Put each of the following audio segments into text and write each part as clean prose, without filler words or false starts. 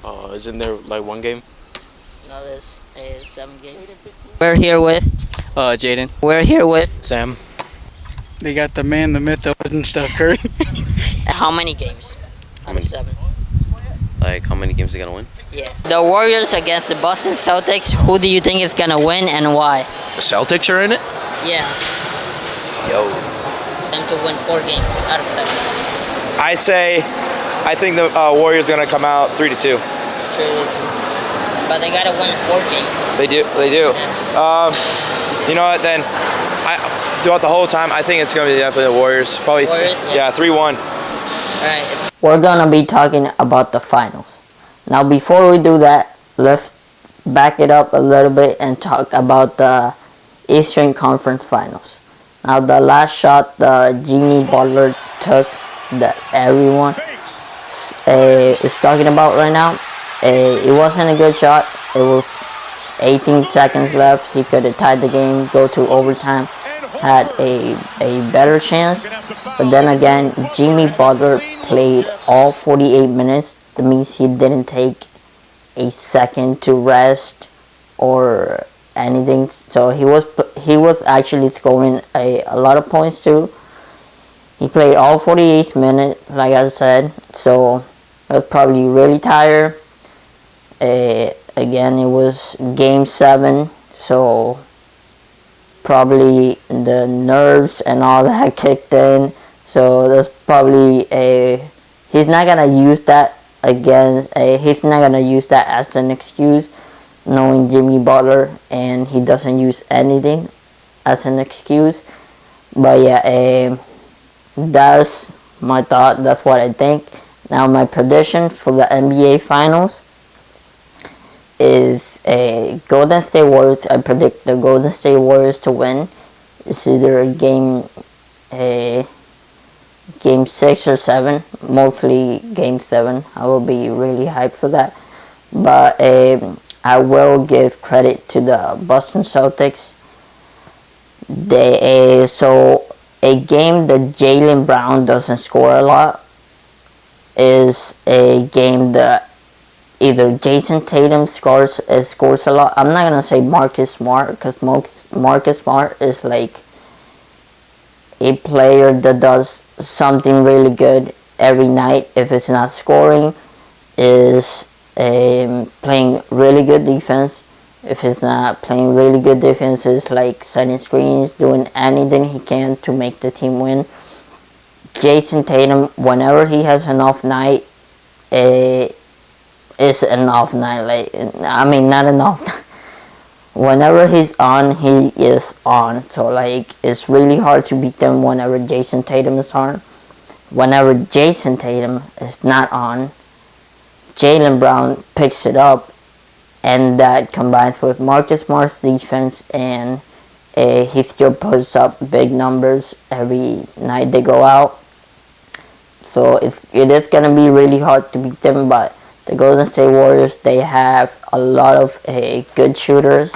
Isn't there like one game? No, there's 7 games. We're here with Jaden. We're here with Sam. They got the man, the myth, the legend, Steph Curry. how many games out of 7? Like, how many games they gonna win? Yeah. The Warriors against the Boston Celtics. Who do you think is gonna win and why? The Celtics are in it? Yeah. Yo. Them to win 4 games out of 7. I think the Warriors are gonna come out 3-2. But they gotta win 4 games. They do. You know what? Then, throughout the whole time, I think it's gonna be definitely the Warriors. Probably. Warriors, yeah, 3-1. Alright. We're gonna be talking about the finals. Now, before we do that, let's back it up a little bit and talk about the Eastern Conference Finals. Now, the last shot Jimmy Butler took that everyone is talking about right now, it wasn't a good shot. It was 18 seconds left. He could have tied the game, go to overtime, had a better chance. But then again, Jimmy Butler played all 48 minutes. That means he didn't take a second to rest or anything. So he was actually scoring a lot of points too. He played all 48 minutes, like I said. So he was probably really tired. Again, it was game 7, so probably the nerves and all that kicked in. So that's probably he's not gonna use that he's not gonna use that as an excuse, knowing Jimmy Butler, and he doesn't use anything as an excuse. But yeah, that's my thought. That's what I think. Now my prediction for the NBA Finals is Golden State Warriors. I predict the Golden State Warriors to win. It's either game 6 or 7. Mostly game 7. I will be really hyped for that. But I will give credit to the Boston Celtics. So a game that Jaylen Brown doesn't score a lot is a game that either Jayson Tatum scores a lot. I'm not gonna say Marcus Smart, because Marcus Smart is like a player that does something really good every night. If it's not scoring, is playing really good defense. If it's not playing really good defense, it's like setting screens, doing anything he can to make the team win. Jayson Tatum, whenever he has an off night, it's an off night. Not an off night. Whenever he's on, he is on. So it's really hard to beat them whenever Jayson Tatum is on. Whenever Jayson Tatum is not on, Jaylen Brown picks it up, and that combines with Marcus Smart's defense, and he still puts up big numbers every night they go out. So it is going to be really hard to beat them, but the Golden State Warriors, they have a lot of good shooters,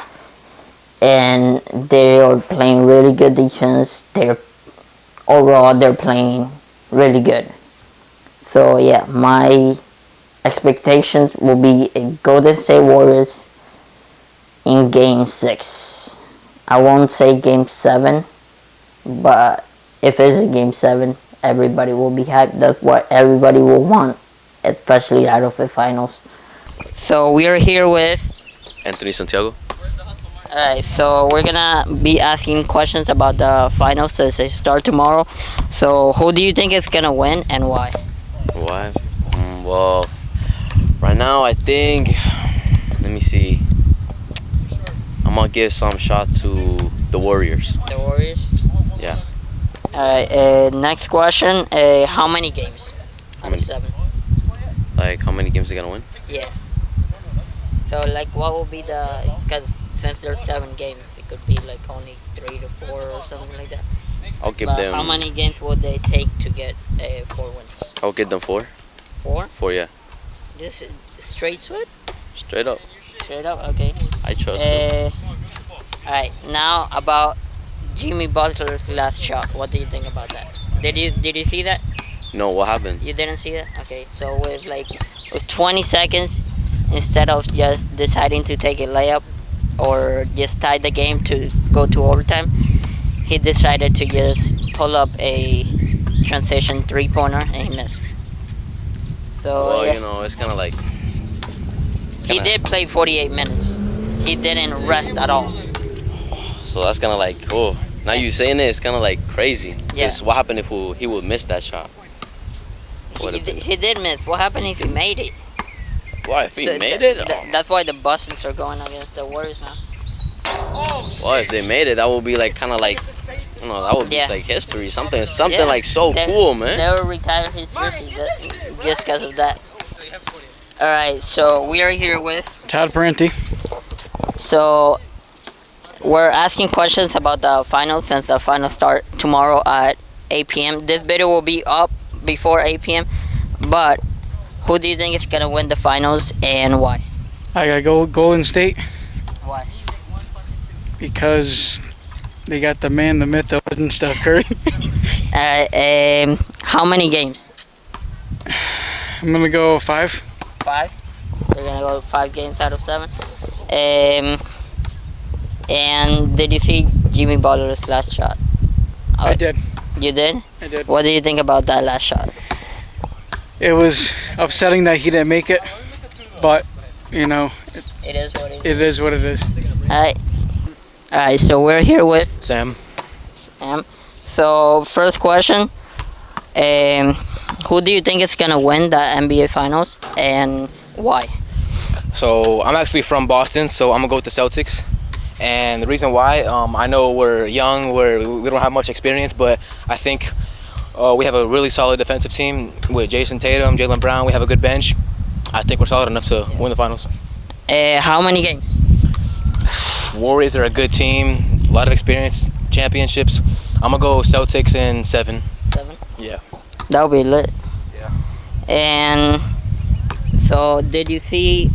and they are playing really good defense. Overall, they're playing really good. So yeah, my expectations will be a Golden State Warriors in game 6. I won't say game 7, but if it's a game 7, everybody will be hyped. That's what everybody will want, especially out of the finals. So we are here with Anthony Santiago. Alright, so we're gonna be asking questions about the finals as they start tomorrow. So who do you think is gonna win and why? Why? Well, right now I think, let me see, I'm gonna give some shot to the Warriors. The Warriors? Yeah. Alright, next question. How many games out of 7? Like, how many games they gonna win? Yeah. So what will be because since there's 7 games, it could be only 3 to 4 or something like that. I'll give But them. how many games would they take to get 4 wins? I'll give them 4. 4? 4, yeah. This is straight sweep? Straight up. Straight up, okay. I trust them. Alright, now about Jimmy Butler's last shot. What do you think about that? Did you see that? No, what happened? You didn't see that? Okay, so with 20 seconds, instead of just deciding to take a layup or just tie the game to go to overtime, he decided to just pull up a transition three-pointer and he missed. So Well, yeah. you know, it's kind of like He did play 48 minutes. He didn't rest at all. so that's kind of like cool. Now you saying it, it's kind of like crazy. Yeah. 'Cause what happened if he would miss that shot? He did miss. What happened if he made it? Why if he So made th- it? th- that's why the Bostons are going against the Warriors now. Well, if they made it, that would be like kind of like, you know, that would be Yeah. like history. Something Yeah. like so They- cool, man. They will retire his jersey just because of that. All right, so we are here with. Todd Parenti. So we're asking questions about the finals since the finals start tomorrow at 8 p.m. This video will be up before 8 p.m. But who do you think is gonna win the finals and why? I got Golden State Why? because they got the man, the myth, the legend, Steph Curry. How many games? I'm gonna go 5. 5. We're gonna go 5 games out of 7. And did you see Jimmy Butler's last shot? I did. You did? I did. What do you think about that last shot? It was upsetting that he didn't make it, but you know, It is what it it is what it is. Alright, so we're here with Sam. So first question, who do you think is gonna win the NBA Finals and why? So I'm actually from Boston, so I'm gonna go with the Celtics. And the reason why, I know we're young, we don't have much experience, but I think we have a really solid defensive team with Jayson, Tatum, Jaylen Brown. We have a good bench. I think we're solid enough to win the finals. How many games? Warriors are a good team, a lot of experience, championships. I'm gonna go Celtics in 7. 7. Yeah. That'll be lit. Yeah. And so, did you see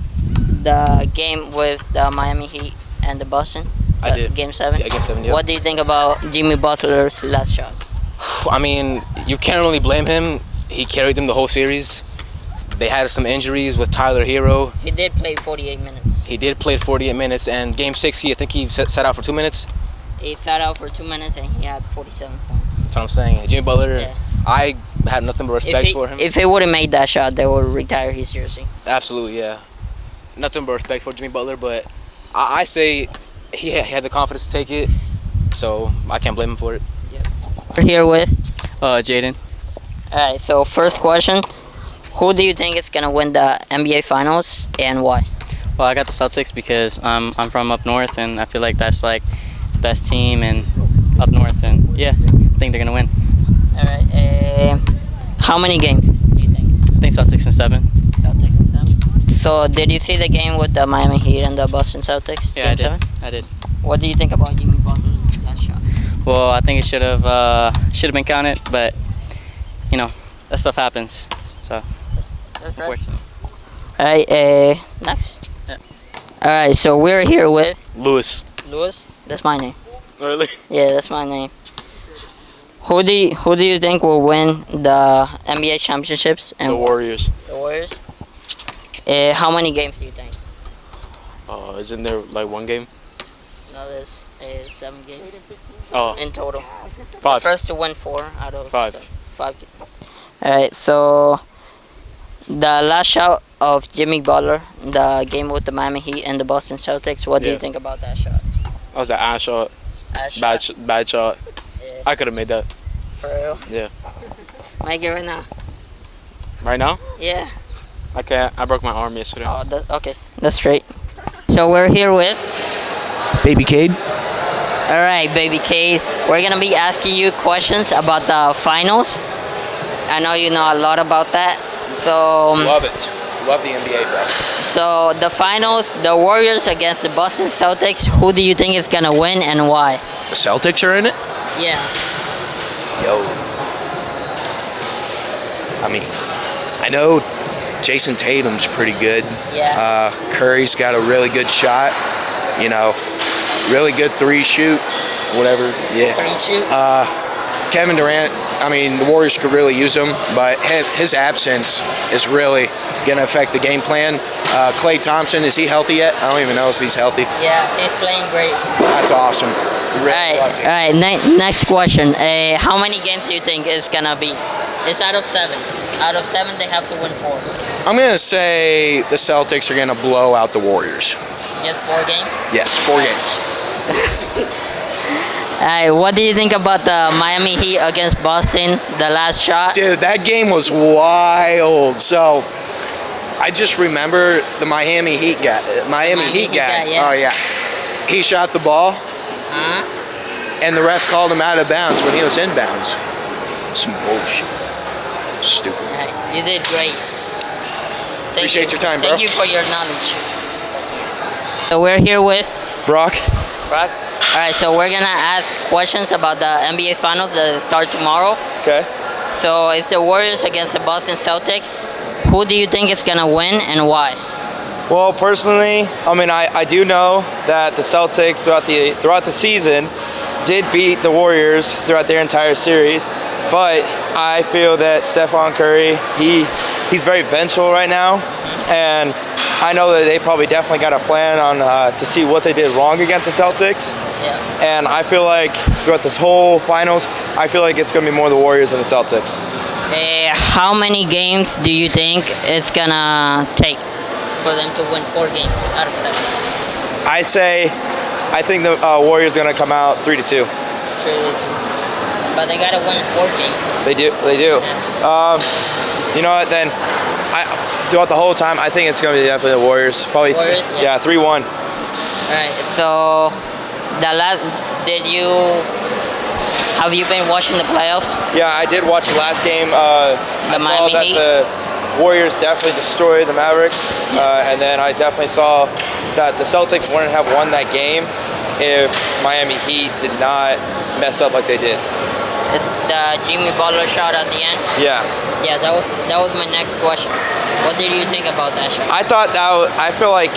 the game with the Miami Heat and the Boston? I did. Game 7. Yeah, game 7. Yeah. What do you think about Jimmy Butler's last shot? I mean, you can't really blame him. He carried them the whole series. They had some injuries with Tyler Hero. He did play 48 minutes. He did play 48 minutes, and game 6, I think he sat out for 2 minutes. He sat out for 2 minutes and he had 47 points. That's what I'm saying. Jimmy Butler, Yeah. I had nothing but respect for him. If he would have made that shot, they would retire his jersey. Absolutely, yeah. Nothing but respect for Jimmy Butler, but I say he had the confidence to take it, so I can't blame him for it. We're here with. Jaden. Alright, so first question. Who do you think is going to win the NBA Finals and why? Well, I got the Celtics because I'm from up north, and I feel like that's like the best team and up north, and yeah, I think they're gonna win. Alright, how many games do you think? I think Celtics in 7. Celtics and 7. So, did you see the game with the Miami Heat and the Boston Celtics? Yeah, I Game did. 7? I did. What do you think about Jimmy Butler's last shot? Well, I think it should have been counted, but you know that stuff happens. So That's right. unfortunately. Alright, next. Yeah. Alright, so we're here with Lewis. Lewis. That's my name. Really? Yeah, that's my name. Who do you think will win the NBA championships and The Warriors. the Warriors? How many games do you think? Isn't there like one game? No, there's 7 games Oh, in total. 5. The first to win 4 out of 5. 5 games. Alright, so the last shot of Jimmy Butler, the game with the Miami Heat and the Boston Celtics, what do you Yeah. think about that shot? That was an ass shot. Bad shot. Yeah. I could have made that. For real? Yeah. Make it right now. Right now? Yeah. I can't. I broke my arm yesterday. Oh, okay. That's straight. So we're here with. Baby Cade. Alright, baby Cade. We're gonna be asking you questions about the finals. I know you know a lot about that. So, Love it. Love the NBA, bro. so the finals, the Warriors against the Boston Celtics. Who do you think is gonna win and why? The Celtics are in it? Yeah. Yo. I mean, I know Jayson Tatum's pretty good. Yeah. Curry's got a really good shot. You know, really good 3 shoot, whatever. Yeah. 3 shoot. Kevin Durant, I mean, the Warriors could really use him, but his absence is really going to affect the game plan. Klay Thompson, is he healthy yet? I don't even know if he's healthy. Yeah, he's playing great. That's awesome. All right. Next question. How many games do you think it's gonna be? It's out of 7. Out of 7, they have to win 4. I'm going to say the Celtics are going to blow out the Warriors. Just 4 games? Yes, 4 games. What do you think about the Miami Heat against Boston? The last shot. Dude, that game was wild. So I just remember the Miami Heat guy. Yeah. Oh yeah. He shot the ball, and the ref called him out of bounds when he was inbounds. Some bullshit. Stupid. You did great. Appreciate your time, bro. Thank you for your knowledge. So we're here with Brock. Brock. All right, so we're gonna ask questions about the NBA Finals that start tomorrow. Okay. So it's the Warriors against the Boston Celtics. Who do you think is gonna win and why? Well, personally, I mean, I do know that the Celtics throughout the season did beat the Warriors throughout their entire series, but I feel that Stephon Curry, he's very vengeful right now, and I know that they probably definitely got a plan on to see what they did wrong against the Celtics. Yeah. And I feel like throughout this whole finals, I feel like it's going to be more the Warriors than the Celtics. How many games do you think it's gonna take for them to win 4 games out of 7? I think the Warriors are going to come out 3-2. But they gotta win 4 games. They do. You know what? Then throughout the whole time, I think it's going to be definitely the Warriors. Probably. Warriors, yeah, 3-1. Alright, so have you been watching the playoffs? Yeah, I did watch the last game. I saw that the Warriors definitely destroyed the Mavericks, and then I definitely saw that the Celtics wouldn't have won that game if Miami Heat did not mess up like they did. The Jimmy Butler shot at the end? Yeah. Yeah, that was my next question. What did you think about that shot? I feel like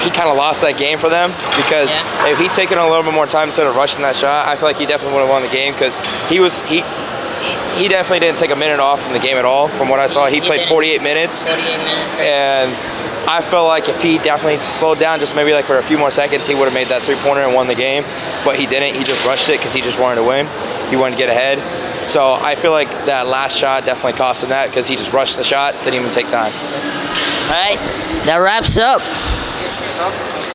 he kind of lost that game for them because if he'd taken a little bit more time instead of rushing that shot, I feel like he definitely would have won the game because he definitely didn't take a minute off from the game at all. From what I saw, he played 48 minutes. 48 minutes. Right. And I felt like if he definitely slowed down just maybe like for a few more seconds, he would have made that 3-pointer and won the game. But he didn't. He just rushed it because he just wanted to win. He wanted to get ahead. So I feel like that last shot definitely cost him that because he just rushed the shot, didn't even take time. All right, that wraps up.